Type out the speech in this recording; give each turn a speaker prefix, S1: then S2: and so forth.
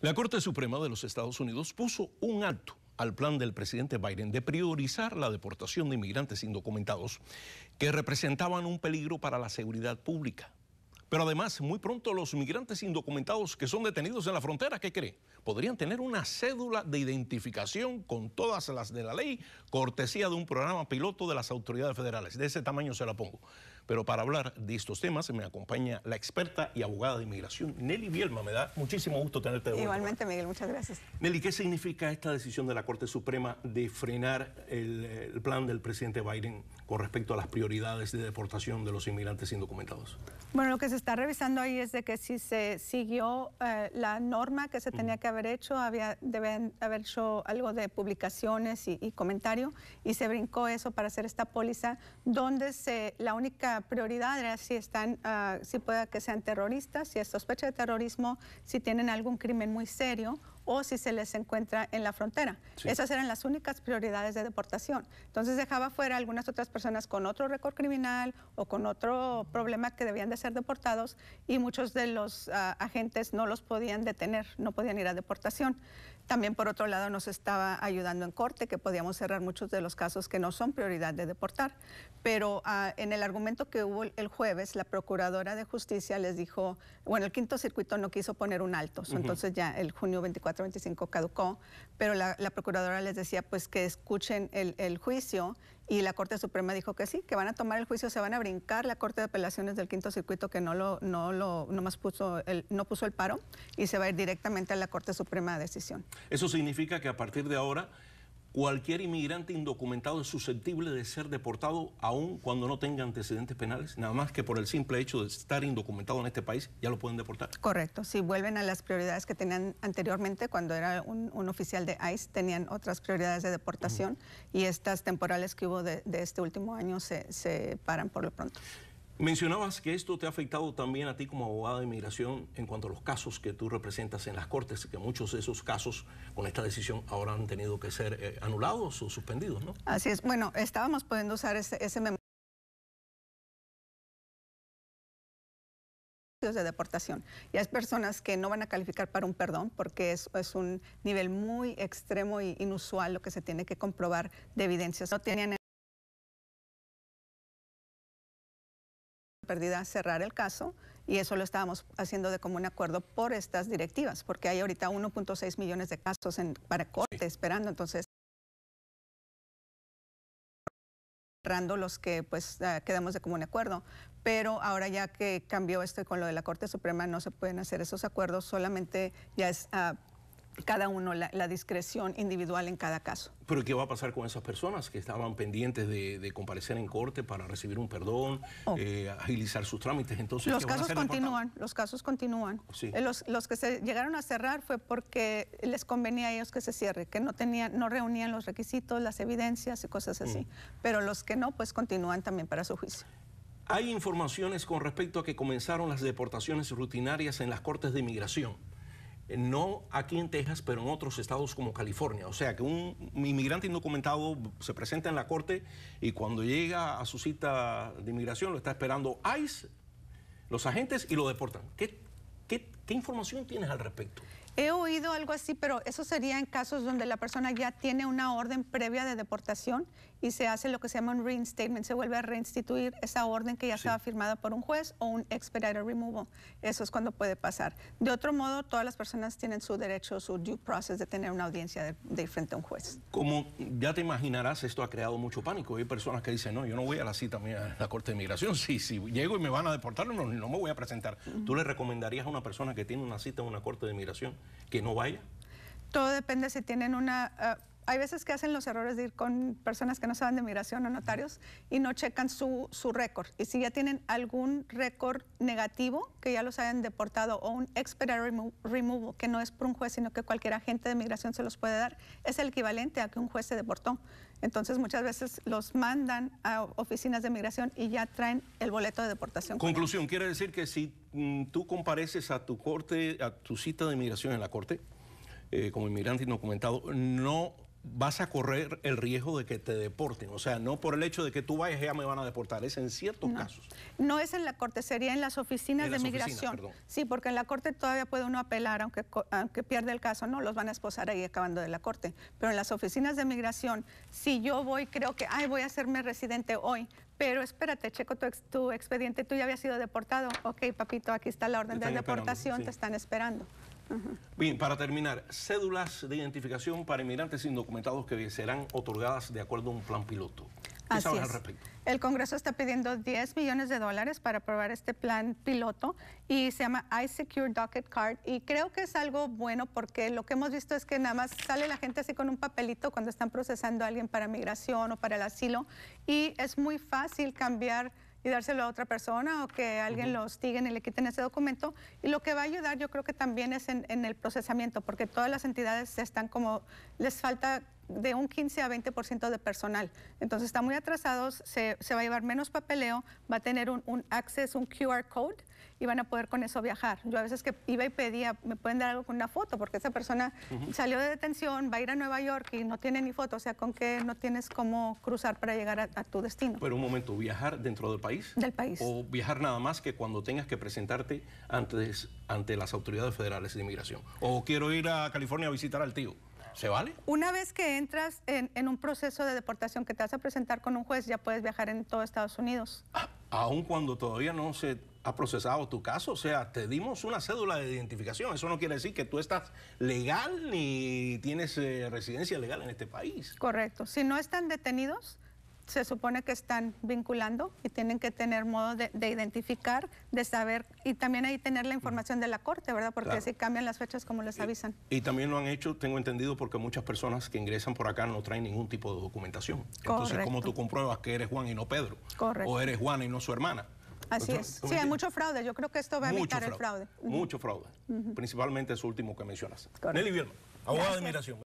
S1: La Corte Suprema de los Estados Unidos puso un alto al plan del presidente Biden de priorizar la deportación de inmigrantes indocumentados que representaban un peligro para la seguridad pública. Pero además, muy pronto los migrantes indocumentados que son detenidos en la frontera, ¿qué cree? Podrían tener una cédula de identificación con todas las de la ley, cortesía de un programa piloto de las autoridades federales. De ese tamaño se la pongo. Pero para hablar de estos temas me acompaña la experta y abogada de inmigración, Nelly Bielma. Me da muchísimo gusto tenerte de vuelta.
S2: Igualmente, Miguel, muchas gracias.
S1: Nelly, ¿qué significa esta decisión de la Corte Suprema de frenar el plan del presidente Biden con respecto a las prioridades de deportación de los inmigrantes indocumentados?
S2: Bueno, lo que se está revisando ahí es de que si se siguió la norma que se tenía que haber hecho, deben haber hecho algo de publicaciones y comentario, y se brincó eso para hacer esta póliza, donde la única prioridad era si puede que sean terroristas, si es sospecha de terrorismo, si tienen algún crimen muy serio o si se les encuentra en la frontera. Sí. Esas eran las únicas prioridades de deportación. Entonces dejaba fuera algunas otras personas con otro récord criminal o con otro problema que debían de ser deportados, y muchos de los agentes no los podían detener, no podían ir a deportación. También, por otro lado, nos estaba ayudando en corte, que podíamos cerrar muchos de los casos que no son prioridad de deportar. Pero en el argumento que hubo el jueves, la Procuradora de Justicia les dijo, bueno, el Quinto Circuito no quiso poner un alto, entonces ya el junio 24-25 caducó, pero la Procuradora les decía pues que escuchen el juicio, y la Corte Suprema dijo que sí, que van a tomar el juicio, se van a brincar la Corte de Apelaciones del Quinto Circuito, que no puso el paro, y se va a ir directamente a la Corte Suprema de decisión.
S1: Eso significa que a partir de ahora cualquier inmigrante indocumentado es susceptible de ser deportado aun cuando no tenga antecedentes penales, nada más que por el simple hecho de estar indocumentado en este país ya lo pueden deportar.
S2: Correcto, si vuelven a las prioridades que tenían anteriormente, cuando era un oficial de ICE, tenían otras prioridades de deportación, y estas temporales que hubo de este último año se paran por lo pronto.
S1: Mencionabas que esto te ha afectado también a ti como abogada de inmigración en cuanto a los casos que tú representas en las cortes, que muchos de esos casos con esta decisión ahora han tenido que ser anulados o suspendidos, ¿no?
S2: Así es. Bueno, estábamos pudiendo usar ese memoria de deportación. Y hay personas que no van a calificar para un perdón porque es un nivel muy extremo e inusual lo que se tiene que comprobar de evidencias. No tenían perdida cerrar el caso, y eso lo estábamos haciendo de común acuerdo por estas directivas, porque hay ahorita 1.6 millones de casos para corte esperando, entonces cerrando los que pues quedamos de común acuerdo. Pero ahora ya que cambió esto con lo de la Corte Suprema, no se pueden hacer esos acuerdos, solamente ya es cada uno la discreción individual en cada caso.
S1: ¿Pero qué va a pasar con esas personas que estaban pendientes de comparecer en corte para recibir un perdón, agilizar sus trámites? Entonces,
S2: los casos continúan.
S1: Sí.
S2: Los que se llegaron a cerrar fue porque les convenía a ellos que se cierre, que no reunían los requisitos, las evidencias y cosas así. Pero los que no, pues continúan también para su juicio.
S1: Hay informaciones con respecto a que comenzaron las deportaciones rutinarias en las cortes de inmigración. No aquí en Texas, pero en otros estados como California. O sea, que un inmigrante indocumentado se presenta en la corte y cuando llega a su cita de inmigración lo está esperando ICE, los agentes, y lo deportan. ¿Qué información tienes al respecto?
S2: He oído algo así, pero eso sería en casos donde la persona ya tiene una orden previa de deportación y se hace lo que se llama un reinstatement, se vuelve a reinstituir esa orden que ya estaba firmada por un juez, o un expedited removal. Eso es cuando puede pasar. De otro modo, todas las personas tienen su derecho, su due process de tener una audiencia de frente a un juez.
S1: Como ya te imaginarás, esto ha creado mucho pánico. Hay personas que dicen, no, yo no voy a la cita mía a la Corte de Inmigración. Si llego y me van a deportar, no me voy a presentar. ¿Tú le recomendarías a una persona que tiene una cita en una Corte de Inmigración que no vaya?
S2: Todo depende si tienen hay veces que hacen los errores de ir con personas que no saben de migración o notarios y no checan su récord. Y si ya tienen algún récord negativo, que ya los hayan deportado, o un expedited removal, que no es por un juez, sino que cualquier agente de migración se los puede dar, es el equivalente a que un juez se deportó. Entonces muchas veces los mandan a oficinas de migración y ya traen el boleto de deportación.
S1: Conclusión, quiere decir que si tú compareces a tu corte, a tu cita de inmigración en la corte, como inmigrante indocumentado, no vas a correr el riesgo de que te deporten. O sea, no por el hecho de que tú vayas ya me van a deportar, es en ciertos casos.
S2: No es en la corte, sería en las oficinas de migración. Sí, porque en la corte todavía puede uno apelar, aunque pierde el caso, no, los van a esposar ahí acabando de la corte. Pero en las oficinas de migración, si yo voy, creo que, voy a hacerme residente hoy, pero espérate, checo tu expediente, tú ya habías sido deportado. Ok, papito, aquí está la orden de deportación, sí. Te están esperando.
S1: Bien, para terminar, cédulas de identificación para inmigrantes indocumentados que serán otorgadas de acuerdo a un plan piloto. ¿Qué sabes al respecto?
S2: El Congreso está pidiendo $10 millones para aprobar este plan piloto y se llama iSecure Docket Card y creo que es algo bueno porque lo que hemos visto es que nada más sale la gente así con un papelito cuando están procesando a alguien para migración o para el asilo y es muy fácil cambiar y dárselo a otra persona o que alguien lo hostiguen y le quiten ese documento. Y lo que va a ayudar yo creo que también es en el procesamiento, porque todas las entidades están como, les falta de un 15 a 20% de personal. Entonces están muy atrasados, se va a llevar menos papeleo, va a tener un access, un QR code y van a poder con eso viajar. Yo a veces que iba y pedía, me pueden dar algo con una foto, porque esa persona salió de detención, va a ir a Nueva York y no tiene ni foto, o sea, con que no tienes cómo cruzar para llegar a tu destino.
S1: Pero un momento, ¿viajar dentro del país?
S2: Del país.
S1: ¿O viajar nada más que cuando tengas que presentarte ante las autoridades federales de inmigración? ¿O quiero ir a California a visitar al tío? ¿Se vale?
S2: Una vez que entras en un proceso de deportación que te vas a presentar con un juez, ya puedes viajar en todo Estados Unidos.
S1: Aun cuando todavía no se ha procesado tu caso, o sea, te dimos una cédula de identificación. Eso no quiere decir que tú estás legal ni tienes residencia legal en este país.
S2: Correcto. Si no están detenidos, se supone que están vinculando y tienen que tener modo de identificar, de saber y también ahí tener la información de la corte, ¿verdad? Porque así cambian las fechas como les avisan.
S1: Y también lo han hecho, tengo entendido, porque muchas personas que ingresan por acá no traen ningún tipo de documentación. Entonces, ¿cómo tú compruebas que eres Juan y no Pedro?
S2: Correcto.
S1: O eres Juana y no su hermana.
S2: Así es. Sí, hay mucho fraude. Yo creo que esto va a evitar el fraude.
S1: Mucho fraude. Principalmente eso último que mencionas. Nelly Bielma, abogada de inmigración.